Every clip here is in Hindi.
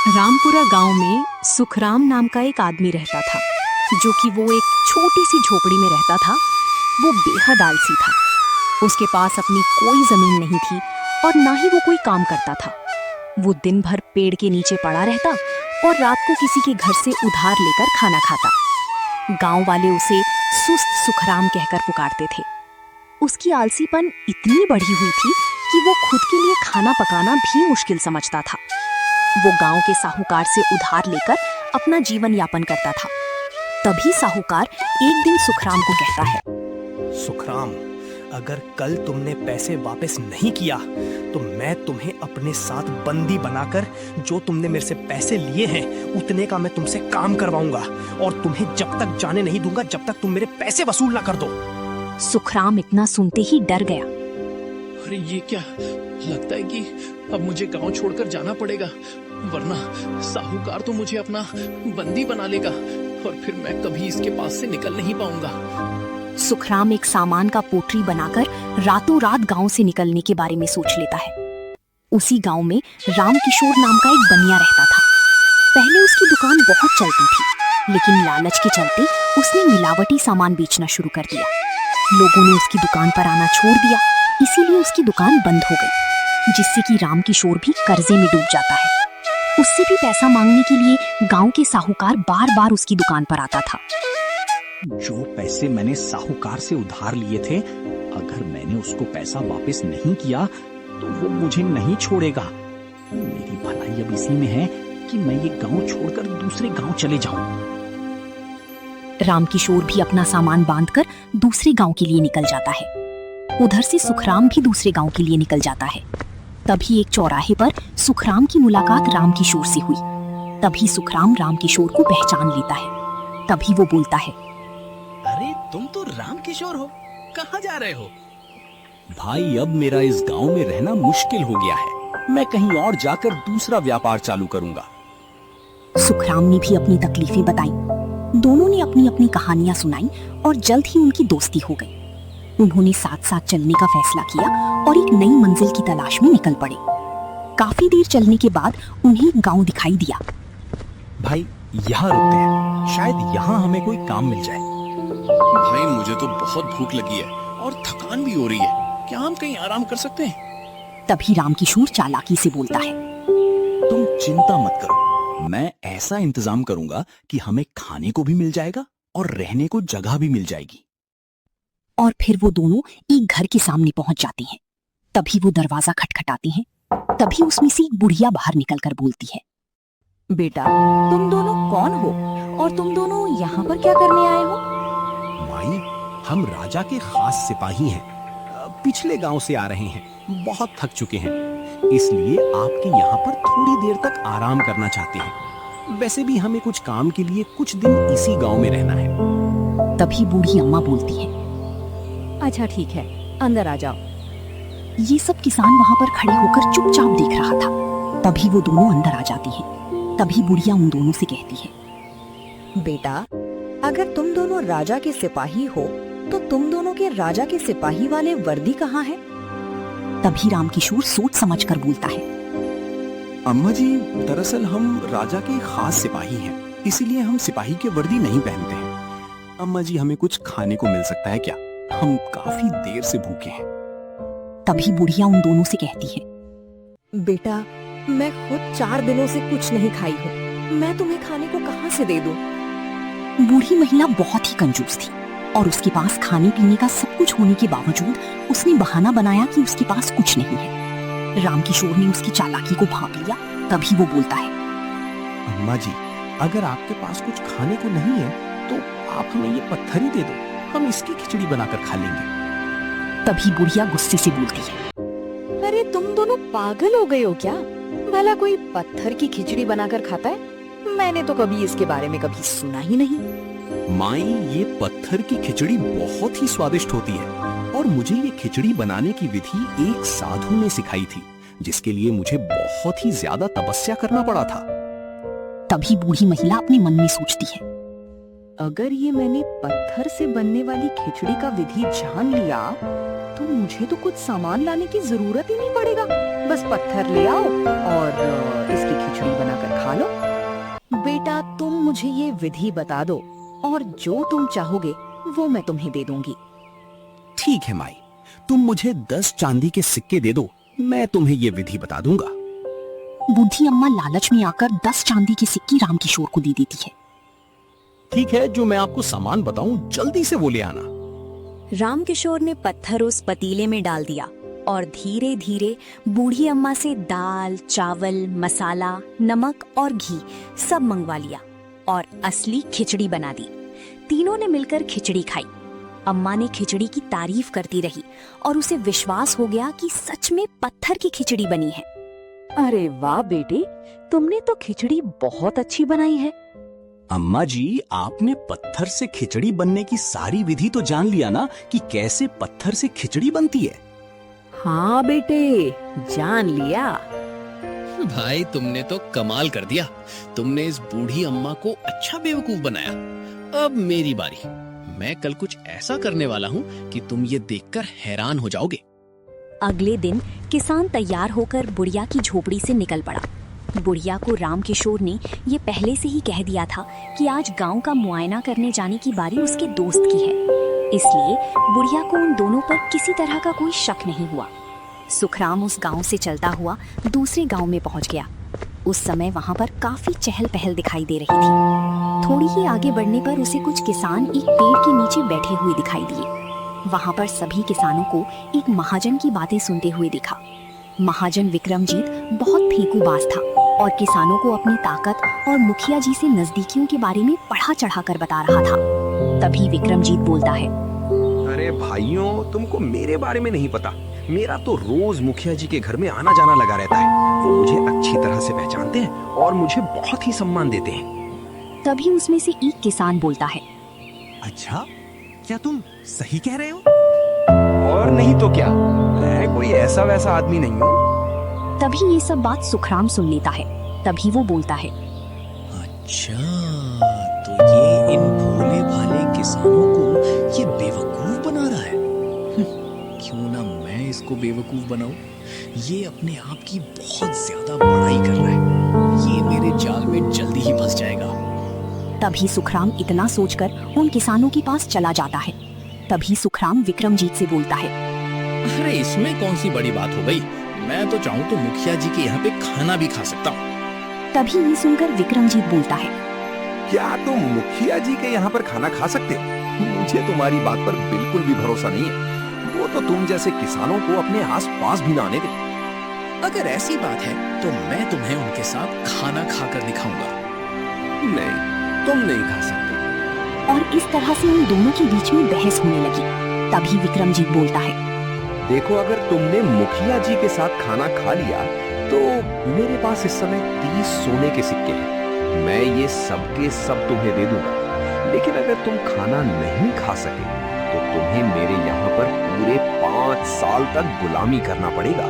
रामपुरा गांव में सुखराम नाम का एक आदमी रहता था, जो कि वो एक छोटी सी झोपड़ी में रहता था। वो बेहद आलसी था। उसके पास अपनी कोई जमीन नहीं थी और ना ही वो कोई काम करता था। वो दिन भर पेड़ के नीचे पड़ा रहता और रात को किसी के घर से उधार लेकर खाना खाता। गांव वाले उसे सुस्त सुखराम कहकर पुकारते थे। उसकी आलसीपन इतनी बढ़ी हुई थी कि वो खुद के लिए खाना पकाना भी मुश्किल समझता था। वो गांव के साहूकार से उधार लेकर अपना जीवन यापन करता था। तभी साहूकार एक दिन सुखराम को कहता है, सुखराम, अगर कल तुमने पैसे वापस नहीं किया तो मैं तुम्हें अपने साथ बंदी बनाकर जो तुमने मेरे से पैसे लिए हैं उतने का मैं तुमसे काम करवाऊंगा और तुम्हें जब तक जाने नहीं दूंगा जब तक तुम मेरे पैसे वसूल ना कर दो। सुखराम इतना सुनते ही डर गया। अरे ये क्या, लगता है कि अब मुझे गांव छोड़कर जाना पड़ेगा, वरना साहूकार तो मुझे अपना बंदी बना लेगा और फिर मैं कभी इसके पास से निकल नहीं पाऊंगा। सुखराम एक सामान का पोटरी बनाकर रातों रात गांव से निकलने के बारे में सोच लेता है। उसी गांव में रामकिशोर नाम का एक बनिया रहता था। पहले उसकी दुकान बहुत चलती थी, लेकिन लालच के चलते उसने मिलावटी सामान बेचना शुरू कर दिया। लोगों ने उसकी दुकान पर आना छोड़ दिया, इसीलिए उसकी दुकान बंद हो गई, जिससे कि रामकिशोर भी कर्जे में डूब जाता है। उससे भी पैसा मांगने के लिए गांव के साहूकार बार बार उसकी दुकान पर आता था। जो पैसे मैंने साहूकार से उधार लिए थे, अगर मैंने उसको पैसा वापस नहीं किया तो वो मुझे नहीं छोड़ेगा। मेरी भलाई अब इसी में है कि मैं ये गांव छोड़कर दूसरे गांव चले जाऊं। रामकिशोर भी अपना सामान बांधकर दूसरे गांव के लिए निकल जाता है। उधर से सुखराम भी दूसरे गांव के लिए निकल जाता है। तभी एक चौराहे पर सुखराम की मुलाकात रामकिशोर से हुई। तभी सुखराम रामकिशोर को पहचान लेता है। तभी वो बोलता है, अरे तुम तो रामकिशोर हो, कहाँ जा रहे हो? भाई, अब मेरा इस गांव में रहना मुश्किल हो गया है। मैं कहीं और जाकर दूसरा व्यापार चालू करूंगा। सुखराम ने भी अपनी तकलीफें बताई। दोनों ने अपनी अपनी कहानियां सुनाई और जल्द ही उनकी दोस्ती हो गई। उन्होंने साथ साथ चलने का फैसला किया और एक नई मंजिल की तलाश में निकल पड़े। काफी देर चलने के बाद उन्हें एक गांव दिखाई दिया। भाई, यहाँ रुकते हैं, शायद यहाँ हमें कोई काम मिल जाए। भाई मुझे तो बहुत भूख लगी है और थकान भी हो रही है, क्या हम कहीं आराम कर सकते हैं? तभी रामकिशोर चालाकी से बोलता है, तुम चिंता मत करो, मैं ऐसा इंतजाम करूंगा कि हमें खाने को भी मिल जाएगा और रहने को जगह भी मिल जाएगी। और फिर वो दोनों एक घर के सामने पहुंच जाते हैं। तभी वो दरवाजा खटखटाते हैं। तभी उसमें से एक बुढ़िया बाहर निकलकर बोलती है, बेटा, तुम दोनों कौन हो और तुम दोनों यहाँ पर क्या करने आए हो? माई, हम राजा के खास सिपाही हैं। पिछले गांव से आ रहे हैं, बहुत थक चुके हैं, इसलिए आपके यहाँ पर थोड़ी देर तक आराम करना चाहते हैं। वैसे भी हमें कुछ काम के लिए कुछ दिन इसी गांव में रहना है। तभी बूढ़ी अम्मा बोलती है, अच्छा ठीक है, अंदर आ जाओ। ये सब किसान वहाँ पर खड़े होकर चुपचाप देख रहा था। तभी वो दोनों अंदर आ जाती हैं। तभी बुढ़िया उन दोनों से कहती है, बेटा, अगर तुम दोनों राजा के सिपाही हो तो तुम दोनों के राजा के सिपाही वाले वर्दी कहाँ है? तभी रामकिशोर सोच समझकर बोलता है, अम्मा जी, दरअसल हम राजा के खास सिपाही हैं, इसीलिए हम सिपाही के वर्दी नहीं पहनते हैं। अम्मा जी, हमें कुछ खाने को मिल सकता है क्या? हम काफी देर से भूखे हैं। तभी बुढ़िया उन दोनों से कहती है, बेटा, मैं खुद 4 दिनों से कुछ नहीं खाई हूँ, मैं तुम्हें खाने को कहाँ से दे दूँ? बूढ़ी महिला बहुत ही कंजूस थी और उसके पास खाने पीने का सब कुछ होने के बावजूद उसने बहाना बनाया कि उसके पास कुछ नहीं है। रामकिशोर ने उसकी चालाकी को भांप लिया। तभी वो बोलता है, अम्मा जी, अगर आपके पास कुछ खाने को नहीं है तो आप हमें ये पत्थर ही दे दो, हम इसकी खिचड़ी बनाकर खा लेंगे। तभी बुढ़िया गुस्से से बोलती है, अरे तुम दोनों पागल हो गए हो क्या? भला कोई पत्थर की खिचड़ी बनाकर खाता है? मैंने तो कभी इसके बारे में कभी सुना ही नहीं। माई, ये पत्थर की खिचड़ी बहुत ही स्वादिष्ट होती है और मुझे ये खिचड़ी बनाने की विधि एक साधु ने सिखाई थी, जिसके लिए मुझे बहुत ही ज्यादा तपस्या करना पड़ा था। तभी बूढ़ी महिला अपने मन में सोचती है, अगर ये मैंने पत्थर से बनने वाली खिचड़ी का विधि जान लिया तो मुझे तो कुछ सामान लाने की जरूरत ही नहीं पड़ेगा। बस पत्थर ले आओ और इसकी खिचड़ी बनाकर खा लो। बेटा तुम मुझे ये विधि बता दो और जो तुम चाहोगे वो मैं तुम्हें दे दूंगी। ठीक है माई, तुम मुझे 10 चांदी के सिक्के दे दो, मैं तुम्हें ये विधि बता दूंगा। बूढ़ी अम्मा लालच में आकर 10 चांदी की सिक्की रामकिशोर को दे देती है। ठीक है, जो मैं आपको सामान बताऊं जल्दी से वो ले आना। रामकिशोर ने पत्थर उस पतीले में डाल दिया और धीरे धीरे बूढ़ी अम्मा से दाल, चावल, मसाला, नमक और घी सब मंगवा लिया और असली खिचड़ी बना दी। तीनों ने मिलकर खिचड़ी खाई। अम्मा ने खिचड़ी की तारीफ करती रही और उसे विश्वास हो गया कि सच में पत्थर की खिचड़ी बनी है। अरे वाह बेटे, तुमने तो खिचड़ी बहुत अच्छी बनाई है। अम्मा जी, आपने पत्थर से खिचड़ी बनने की सारी विधि तो जान लिया ना कि कैसे पत्थर से खिचड़ी बनती है? हाँ बेटे, जान लिया। भाई तुमने तो कमाल कर दिया। तुमने इस बूढ़ी अम्मा को अच्छा बेवकूफ बनाया। अब मेरी बारी। मैं कल कुछ ऐसा करने वाला हूँ कि तुम ये देखकर हैरान हो जाओगे। अगले दिन किसान तैयार होकर बुढ़िया की झोपड़ी से निकल पड़ा। बुढ़िया को रामकिशोर ने ये पहले से ही कह दिया था कि आज गांव का मुआयना करने जाने की बारी उसके दोस्त की है, इसलिए बुढ़िया को उन दोनों पर किसी तरह का कोई शक नहीं हुआ। सुखराम उस गांव से चलता हुआ दूसरे गांव में पहुंच गया। उस समय वहां पर काफी चहल पहल दिखाई दे रही थी। थोड़ी ही आगे बढ़ने पर उसे कुछ किसान एक पेड़ के नीचे बैठे हुए दिखाई दिए। वहां पर सभी किसानों को एक महाजन की बातें सुनते हुए दिखा। महाजन विक्रमजीत बहुत फेंकूबाज था और किसानों को अपनी ताकत और मुखिया जी से नजदीकियों के बारे में बढ़ा चढ़ा कर बता रहा था। तभी विक्रमजीत बोलता है, अरे भाइयों, तुमको मेरे बारे में नहीं पता। मेरा तो रोज मुखिया जी के घर में आना जाना लगा रहता है। वो मुझे अच्छी तरह से पहचानते हैं और मुझे बहुत ही सम्मान देते हैं। तभी उसमें से एक किसान बोलता है, अच्छा, क्या तुम सही कह रहे हो? और नहीं तो क्या, मैं कोई ऐसा वैसा आदमी नहीं हूँ। तभी ये सब बात सुखराम सुन लेता है। तभी वो बोलता है, अच्छा, तो ये इन भोले भाले किसानों को ये बेवकूफ बना रहा है। क्यों ना मैं इसको बेवकूफ बनाऊं? ये अपने आप की बहुत ज्यादा बड़ाई कर रहा है। ये मेरे जाल में जल्दी ही फंस जाएगा। तभी सुखराम इतना सोचकर उन किसानों के पास चला जाता है। तभी सुखराम विक्रमजीत से बोलता है, अरे इसमें कौन सी बड़ी बात हो गई? मैं तो चाहूँ तो मुखिया जी के यहाँ पे खाना भी खा सकता हूँ। तभी ये सुनकर विक्रमजीत बोलता है, क्या तुम मुखिया जी के यहाँ पर खाना खा सकते हो? मुझे तुम्हारी बात पर बिल्कुल भी भरोसा नहीं है। वो तो तुम जैसे किसानों को अपने आस-पास भी ना आने दे। अगर ऐसी बात है तो मैं तुम्हें उनके साथ खाना खाकर दिखाऊंगा। नहीं, तुम नहीं खा सकते। और इस तरह से उन दोनों के बीच में बहस होने लगी। तभी विक्रमजीत बोलता है, देखो, अगर तुमने मुखिया जी के साथ खाना खा लिया तो मेरे पास इस समय 30 सोने के सिक्के हैं। मैं ये सब के सब तुम्हें दे दूंगा। लेकिन अगर तुम खाना नहीं खा सके तो तुम्हें मेरे यहाँ पर पूरे 5 साल तक गुलामी करना पड़ेगा।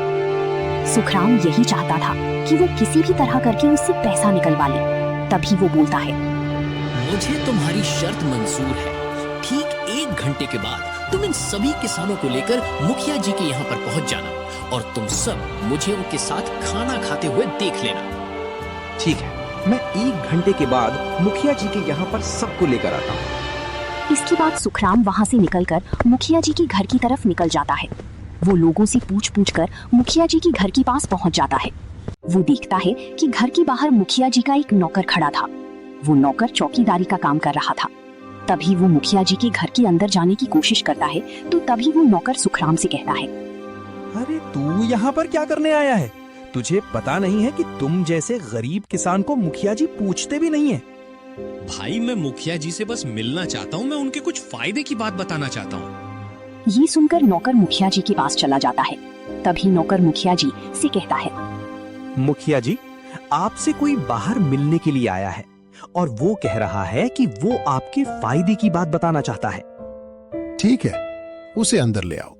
सुखराम यही चाहता था कि वो किसी भी तरह करके उससे पैसा निकलवा ले। तभी वो बोलता है, मुझे तुम्हारी शर्त मंजूर है। ठीक 1 घंटे के बाद तुम इन सभी किसानों को लेकर मुखिया जी के यहाँ पर पहुँच जाना और तुम सब मुझे उनके साथ खाना खाते हुए देख लेना। ठीक है, मैं 1 घंटे के बाद मुखिया जी के यहाँ पर सबको लेकर आता हूँ। इसके बाद सुखराम वहां से निकलकर मुखिया जी के घर की तरफ निकल जाता है। वो लोगों से पूछ पूछ कर मुखिया जी के घर के पास पहुंच जाता है। वो देखता है कि घर के बाहर मुखिया जी का एक नौकर खड़ा था। वो नौकर चौकीदारी का काम कर रहा था। तभी वो मुखिया जी के घर के अंदर जाने की कोशिश करता है तो तभी वो नौकर सुखराम से कहता है, अरे तू यहाँ पर क्या करने आया है? तुझे पता नहीं है कि तुम जैसे गरीब किसान को मुखिया जी पूछते भी नहीं है। भाई मैं मुखिया जी से बस मिलना चाहता हूँ। मैं उनके कुछ फायदे की बात बताना चाहता हूँ। ये सुनकर नौकर मुखिया जी के पास चला जाता है। तभी नौकर मुखिया जी से कहता है, मुखिया जी, आपसे कोई बाहर मिलने के लिए आया है और वो कह रहा है कि वो आपके फायदे की बात बताना चाहता है। ठीक है, उसे अंदर ले आओ।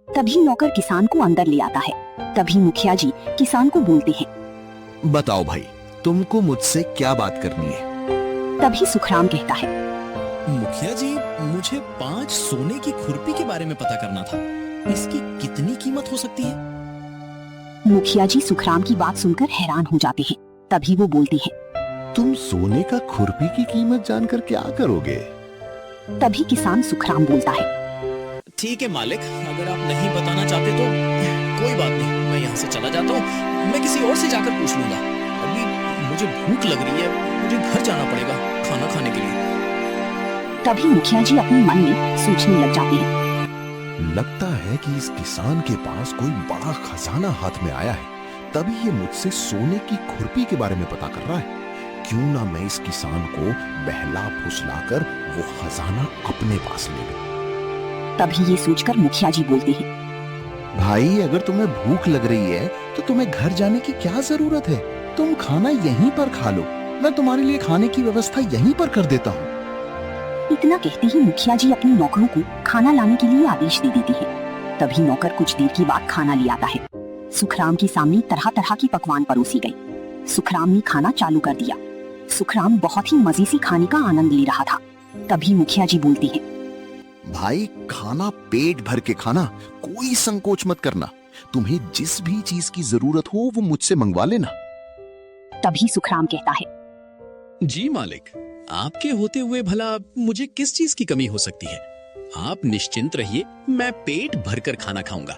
तभी नौकर किसान को अंदर ले आता है। तभी मुखिया जी किसान को बोलते हैं, बताओ भाई, तुमको मुझसे क्या बात करनी है? तभी सुखराम कहता है, मुखिया जी, मुझे 5 सोने की खुरपी के बारे में पता करना था। इसकी कितनी कीमत हो सकती है? मुखिया जी सुखराम की बात सुनकर हैरान हो जाते हैं। तभी वो बोलती है। तुम सोने का खुरपी की कीमत जानकर क्या करोगे? तभी किसान सुखराम बोलता है। ठीक है मालिक, अगर आप नहीं बताना चाहते तो कोई बात नहीं, मैं यहाँ से चला जाता हूँ। मैं किसी और से जाकर पूछ लूंगा। अभी मुझे भूख लग रही है, मुझे घर जाना पड़ेगा खाना खाने के लिए। तभी मुखिया जी अपने मन में सोचने लग जाते हैं। लगता है कि इस किसान के पास कोई बड़ा खजाना हाथ में आया है, तभी ये मुझसे सोने की खुरपी के बारे में पता कर रहा है। क्यों ना मैं इस किसान को बहला फुसलाकर वो खजाना अपने पास ले लूं। तभी ये सोचकर मुखिया जी बोलते हैं। भाई, अगर तुम्हें भूख लग रही है तो तुम्हें घर जाने की क्या जरूरत है? तुम खाना यहीं पर खा लो, मैं तुम्हारे लिए खाने की व्यवस्था यहीं पर कर देता हूँ। इतना कहते ही मुखिया जी अपने नौकरों को खाना लाने के लिए आदेश दे देती है। तभी नौकर कुछ देर के बाद खाना ले आता है। सुखराम के सामने तरह तरह की पकवान परोसी गई। सुखराम ने खाना चालू कर दिया। सुखराम बहुत ही मजे से खाने का आनंद ले रहा था। तभी मुखिया जी बोलती है। भाई, खाना पेट भर के खाना, कोई संकोच मत करना। तुम्हें जिस भी चीज की जरूरत हो वो मुझसे मंगवा लेना। तभी सुखराम कहता है। जी मालिक, आपके होते हुए भला मुझे किस चीज की कमी हो सकती है? आप निश्चिंत रहिए, मैं पेट भरकर खाना खाऊंगा।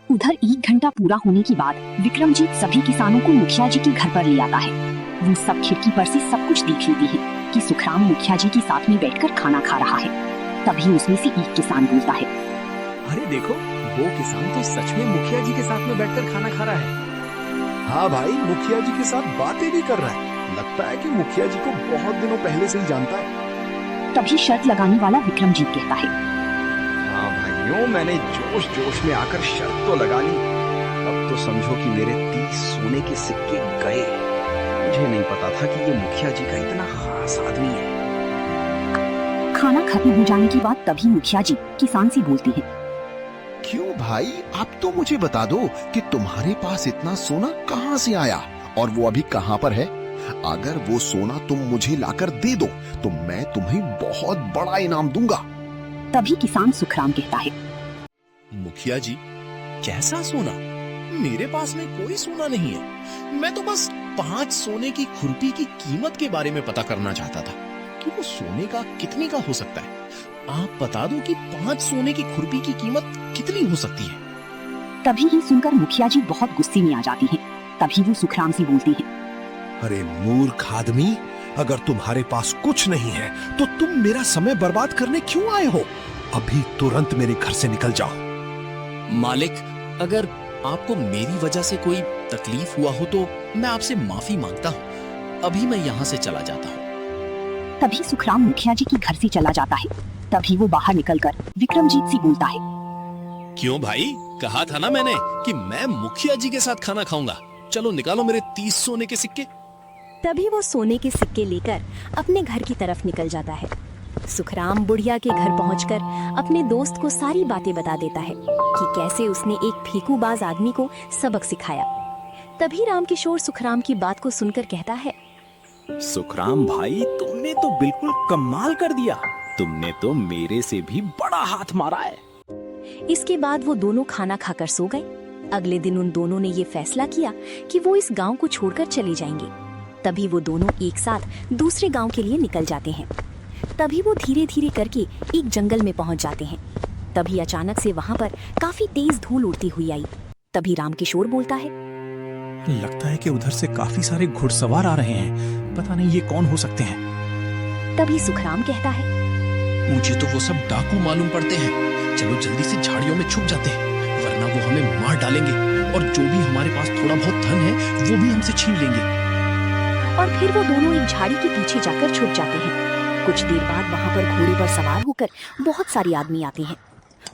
उधर 1 घंटा पूरा होने के बाद विक्रमजीत सभी किसानों को मुखिया जी के घर पर ले आता है। वो सब खिड़की पर से सब कुछ देख लेते हैं कि सुखराम मुखिया जी के साथ में बैठकर खाना खा रहा है। तभी उसमें से एक किसान बोलता है। अरे देखो, वो किसान तो सच में मुखिया जी के साथ में बैठकर खाना खा रहा है। हाँ भाई, मुखिया जी के साथ बातें भी कर रहा है। लगता है कि मुखिया जी को बहुत दिनों पहले से ही जानता है। तभी शर्त लगाने वाला विक्रमजीत कहता है। हाँ भाइयों, मैंने जोश जोश में आकर शर्त तो लगा ली। अब तो समझो कि मेरे 30 सोने के सिक्के गए। मुझे नहीं पता था कि ये मुखिया जी का इतना खास आदमी है। खाना खत्म हो जाने के बाद तभी मुखिया जी किसान से बोलते हैं। क्यों भाई, आप तो मुझे बता दो कि तुम्हारे पास इतना सोना कहाँ से आया और वो अभी कहाँ पर है? अगर वो सोना तुम मुझे लाकर दे दो तो मैं तुम्हें बहुत बड़ा इनाम दूंगा। तभी किसान सुखराम कहता है। मुखिया जी, कैसा सोना? मेरे पास में कोई सोना नहीं है। मैं तो बस 5 सोने की खुरपी की कीमत के बारे में पता करना चाहता था कि वो सोने का कितने का हो सकता है। आप बता दो कि 5 सोने की खुरपी की कीमत कितनी हो सकती है। तभी ये सुनकर मुखिया जी बहुत गुस्से में आ जाती हैं। तभी वो सुखराम से बोलती है। अरे मूर्ख आदमी, अगर तुम्हारे पास कुछ नहीं है तो तुम मेरा समय बर्बाद करने क्यों आए हो? अभी तुरंत मेरे घर से निकल जाओ। मालिक, अगर आपको मेरी वजह से कोई तकलीफ हुआ हो तो मैं आपसे माफी मांगता हूँ। अभी मैं यहाँ से चला जाता हूँ। तभी सुखराम मुखिया जी के घर से चला जाता है। तभी वो बाहर निकलकर विक्रमजीत से बोलता है। क्यों भाई, कहा था ना मैंने कि मैं मुखिया जी के साथ खाना खाऊंगा। चलो निकालो मेरे 30 सोने के सिक्के। तभी वो सोने के सिक्के लेकर अपने घर की तरफ निकल जाता है। सुखराम बुढ़िया के घर पहुंचकर अपने दोस्त को सारी बातें बता देता है कि कैसे उसने एक फीकूबाज आदमी को सबक सिखाया। तभी रामकिशोर सुखराम की बात को सुनकर कहता है। सुखराम भाई, तुमने तो बिल्कुल कमाल कर दिया। तुमने तो मेरे से भी बड़ा हाथ मारा है। इसके बाद वो दोनों खाना खाकर सो गए। अगले दिन उन दोनों ने ये फैसला किया कि वो इस गांव को छोड़कर चले जाएंगे। तभी वो दोनों एक साथ दूसरे गांव के लिए निकल जाते हैं। तभी वो धीरे धीरे करके एक जंगल में पहुंच जाते हैं। तभी अचानक से वहां पर काफी तेज धूल उड़ती हुई आई। तभी रामकिशोर बोलता है। लगता है कि उधर से काफी सारे घुड़सवार आ रहे हैं। पता नहीं ये कौन हो सकते हैं। तभी सुखराम कहता है। मुझे तो वो सब डाकू मालूम पड़ते हैं। चलो जल्दी से झाड़ियों में छुप जाते हैं, वरना वो हमें मार डालेंगे और जो भी हमारे पास थोड़ा बहुत धन है वो भी हमसे छीन लेंगे। और फिर वो दोनों एक झाड़ी के पीछे जाकर छुप जाते हैं। कुछ देर बाद वहां पर घोड़े पर सवार होकर बहुत सारे आदमी आते हैं।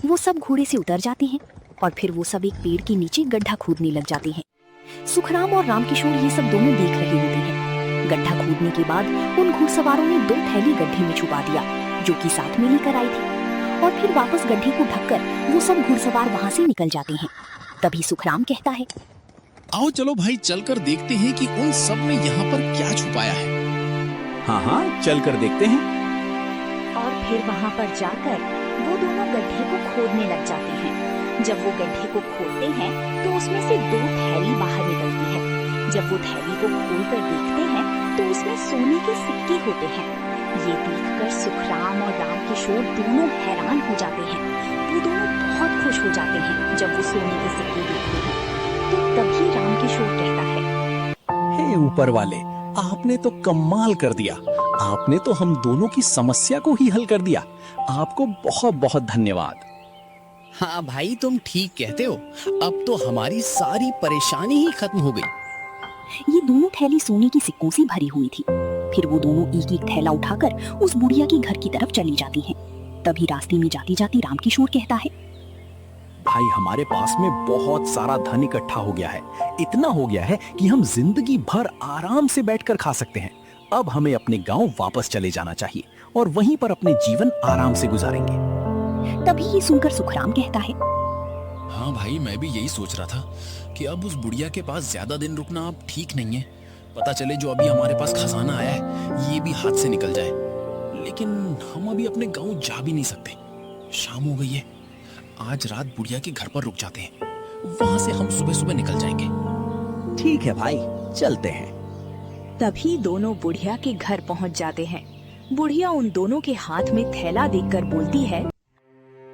वो सब घोड़े से उतर जाते हैं और फिर वो सब एक पेड़ के नीचे गड्ढा खोदने लग जाते हैं। सुखराम और रामकिशोर ये सब दोनों देख रहे होते हैं। गड्ढा खोदने के बाद उन घुड़सवारों ने 2 थैली गड्ढे में छुपा दिया जो कि साथ में लेकर आई थी। और फिर वापस गड्ढे को ढककर वो सब घुड़सवार वहां से निकल जाते हैं। तभी सुखराम कहता है। आओ चलो भाई, चलकर देखते हैं कि उन सब ने यहाँ पर क्या छुपाया है। हाँ हाँ, चल कर देखते हैं। और फिर वहां पर जाकर वो दोनों गड्ढे को खोदने लग जाते हैं। जब वो गड्ढे को खोलते हैं तो उसमें से 2 थैली बाहर निकलती है। जब वो थैली को खोलकर देखते हैं तो उसमें सोने के सिक्के होते हैं। ये देखकर सुखराम और रामकिशोर दोनों हैरान हो जाते हैं। वो दोनों बहुत खुश हो जाते हैं जब वो सोने के सिक्के देखते हैं। तो तभी रामकिशोर कहता है, हे ऊपर वाले, आपने तो कमाल कर दिया। आपने तो हम दोनों की समस्या को ही हल कर दिया। आपको बहुत बहुत धन्यवाद। हाँ भाई, तुम ठीक कहते हो। अब तो हमारी सारी परेशानी ही खत्म हो गई। ये दोनों थैली सोने की सिक्कों से भरी हुई थी। फिर वो दोनों एक एक थैला उठाकर उस बुढ़िया के घर की तरफ चली जाती हैं। तभी रास्ते में जाती जाती रामकिशोर कहता है, भाई हमारे पास में बहुत सारा धन इकट्ठा हो गया है। इतना हो गया है कि हम जिंदगी भर आराम से बैठकर खा सकते हैं। अब हमें अपने गांव वापस चले जाना चाहिए और वहीं पर अपने जीवन आराम से गुजारेंगे। तभी ये सुनकर सुखराम कहता है, हाँ भाई, मैं भी यही सोच रहा था कि अब उस बुढ़िया के पास ज्यादा दिन रुकना अब ठीक नहीं है। पता चले जो अभी हमारे पास खजाना आया है ये भी हाथ से निकल जाए। लेकिन हम अभी अपने गांव जा भी नहीं सकते। शाम हो गई है। आज रात बुढ़िया के घर पर रुक जाते हैं। वहां से हम सुबह सुबह निकल जाएंगे। ठीक है भाई, चलते हैं। तभी दोनों बुढ़िया के घर पहुंच जाते हैं। बुढ़िया उन दोनों के हाथ में थैला देखकर बोलती है,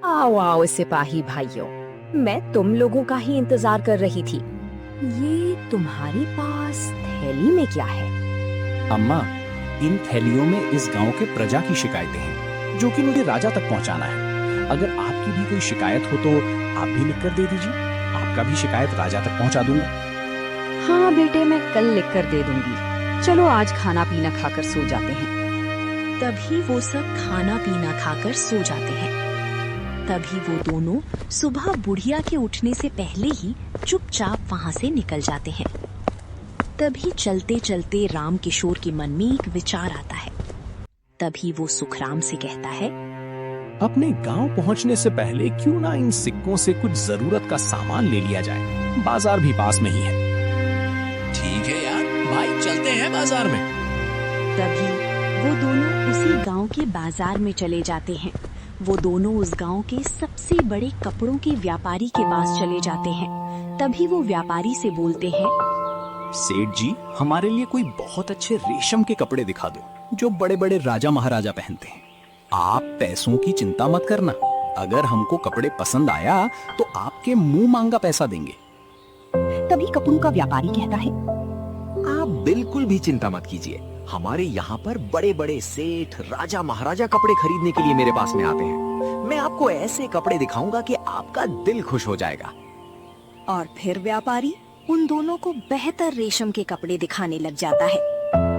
आओ आओ सिपाही भाइयों, मैं तुम लोगों का ही इंतजार कर रही थी। ये तुम्हारे पास थैली में क्या है? अम्मा, इन थैलियों में इस गांव के प्रजा की शिकायतें हैं जो कि मुझे राजा तक पहुंचाना है। अगर आपकी भी कोई शिकायत हो तो आप भी लिख कर दे दीजिए। आपका भी शिकायत राजा तक पहुंचा दूंगा। हाँ बेटे, मैं कल लिख कर दे दूंगी। चलो आज खाना पीना खाकर सो जाते हैं। तभी वो सब खाना पीना खाकर सो जाते हैं। तभी वो दोनों सुबह बुढ़िया के उठने से पहले ही चुपचाप वहां से निकल जाते हैं। तभी चलते चलते रामकिशोर के मन में एक विचार आता है। तभी वो सुखराम से कहता है, अपने गांव पहुंचने से पहले क्यों ना इन सिक्कों से कुछ जरूरत का सामान ले लिया जाए। बाजार भी पास में ही है। ठीक है यार भाई, चलते हैं बाजार में। तभी वो दोनों उसी गांव के बाजार में चले जाते हैं। वो दोनों उस गांव के सबसे बड़े कपड़ों के व्यापारी के पास चले जाते हैं। तभी वो व्यापारी से बोलते हैं, सेठ जी, हमारे लिए कोई बहुत अच्छे रेशम के कपड़े दिखा दो जो बड़े बड़े राजा महाराजा पहनते हैं। आप पैसों की चिंता मत करना। अगर हमको कपड़े पसंद आया तो आपके मुंह मांगा पैसा देंगे। तभी कपड़ों का व्यापारी कहता है, आप बिल्कुल भी चिंता मत कीजिए। हमारे यहाँ पर बड़े बड़े सेठ राजा महाराजा कपड़े खरीदने के लिए मेरे पास में आते हैं। मैं आपको ऐसे कपड़े दिखाऊंगा कि आपका दिल खुश हो जाएगा। और फिर व्यापारी उन दोनों को बेहतर रेशम के कपड़े दिखाने लग जाता है।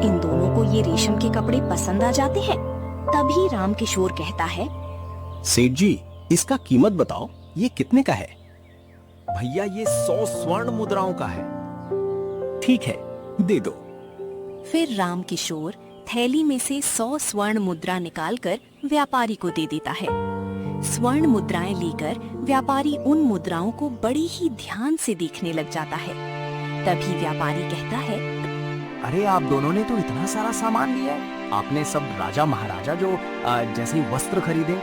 इन दोनों को ये रेशम के कपड़े पसंद आ जाते हैं। तभी रामकिशोर कहता है, सेठ जी, इसका कीमत बताओ, ये कितने का है? भैया, ये 100 स्वर्ण मुद्राओं का है। ठीक है, दे दो। फिर रामकिशोर थैली में से 100 स्वर्ण मुद्रा निकालकर व्यापारी को दे देता है। स्वर्ण मुद्राएं लेकर व्यापारी उन मुद्राओं को बड़ी ही ध्यान से देखने लग जाता है। तभी व्यापारी कहता है, अरे आप दोनों ने तो इतना सारा सामान लिया है। आपने सब राजा महाराजा जो जैसे वस्त्र खरीदे।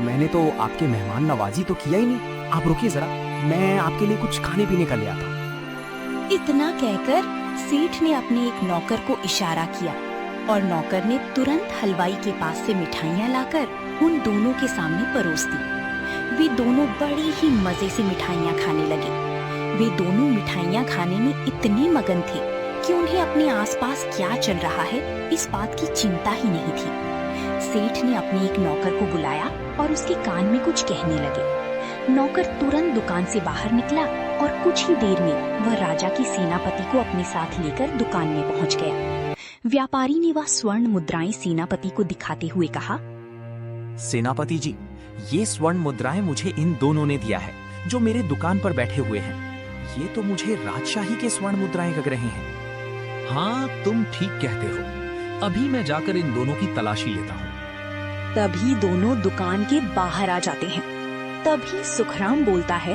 मैंने तो आपके मेहमान नवाजी तो किया ही नहीं। आप रुकिए जरा, मैं आपके लिए कुछ खाने पीने का ले आता हूँ। इतना कहकर सेठ ने अपने एक नौकर को इशारा किया और नौकर ने तुरंत हलवाई के पास से मिठाइयाँ लाकर उन दोनों के सामने परोस दी। वे दोनों बड़ी ही मजे से मिठाइयाँ खाने लगे। वे दोनों मिठाइयाँ खाने में इतने मगन थे कि उन्हें अपने आसपास क्या चल रहा है इस बात की चिंता ही नहीं थी। सेठ ने अपने एक नौकर को बुलाया और उसके कान में कुछ कहने लगे। नौकर तुरंत दुकान से बाहर निकला और कुछ ही देर में वह राजा की सेनापति को अपने साथ लेकर दुकान में पहुंच गया। व्यापारी ने वह स्वर्ण मुद्राएं सेनापति को दिखाते हुए कहा, सेनापति जी, ये स्वर्ण मुद्राएं मुझे इन दोनों ने दिया है जो मेरे दुकान पर बैठे हुए हैं। ये तो मुझे राजशाही के स्वर्ण मुद्राएं लग रहे हैं। हाँ, तुम ठीक कहते हो। अभी मैं जाकर इन दोनों की तलाशी लेता हूँ। तभी दोनों दुकान के बाहर आ जाते हैं। तभी सुखराम बोलता है,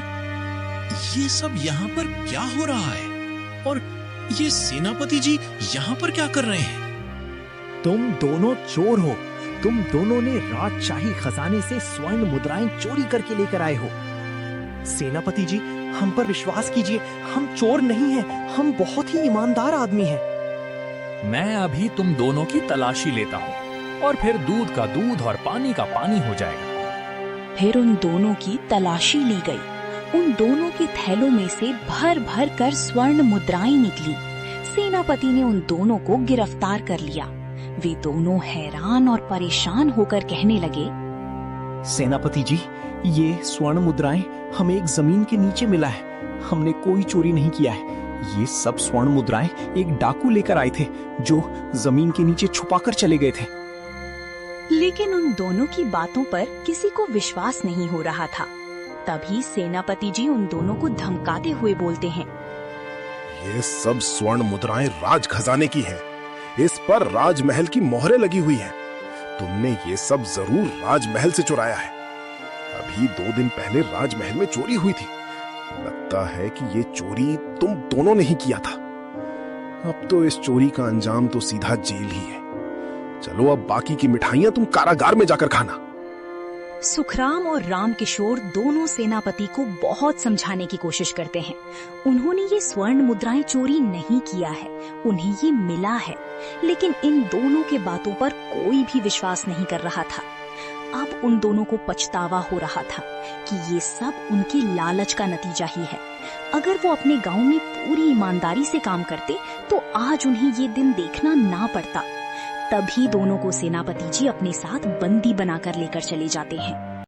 ये सब यहाँ पर क्या हो रहा है? और ये सेनापति जी यहाँ पर क्या कर रहे हैं? तुम दोनों चोर हो। तुम दोनों ने राजशाही खजाने से स्वर्ण मुद्राएं चोरी करके लेकर आए हो। सेनापति जी, हम पर विश्वास कीजिए, हम चोर नहीं हैं, हम बहुत ही ईमानदार आदमी हैं। मैं अभी तुम दोनों की तलाशी लेता हूँ और फिर दूध का दूध और पानी का पानी हो जाएगा। फिर उन दोनों की तलाशी ली गई। उन दोनों के थैलों में से भर भर कर स्वर्ण मुद्राएं निकली। सेनापति ने उन दोनों को गिरफ्तार कर लिया। वे दोनों हैरान और परेशान होकर कहने लगे, सेनापति जी, ये स्वर्ण मुद्राएं हमें एक जमीन के नीचे मिला है। हमने कोई चोरी नहीं किया है। ये सब स्वर्ण मुद्राएं एक डाकू लेकर आए थे जो जमीन के नीचे छुपाकर चले गए थे। लेकिन उन दोनों की बातों पर किसी को विश्वास नहीं हो रहा था। तभी सेनापति जी उन दोनों को धमकाते हुए बोलते हैं, ये सब स्वर्ण मुद्राएं राज खजाने की हैं। इस पर राजमहल की मोहरें लगी हुई हैं। तुमने ये सब जरूर राजमहल से चुराया है। अभी 2 दिन पहले राजमहल में चोरी हुई थी। लगता है कि ये चोरी तुम दोनों ने ही किया था। अब तो इस चोरी का अंजाम तो सीधा जेल ही है। चलो अब बाकी की मिठाइयां तुम कारागार में जाकर खाना। सुखराम और रामकिशोर दोनों सेनापति को बहुत समझाने की कोशिश करते हैं। उन्होंने ये स्वर्ण मुद्राएं चोरी नहीं किया है, उन्हें ये मिला है। लेकिन इन दोनों के बातों पर कोई भी विश्वास नहीं कर रहा था। अब उन दोनों को पछतावा हो रहा था कि ये सब उनकी लालच का नतीजा ही है। अगर वो अपने गांव में पूरी ईमानदारी से काम करते तो आज उन्हें ये दिन देखना ना पड़ता। तभी दोनों को सेनापति जी अपने साथ बंदी बनाकर लेकर चले जाते हैं।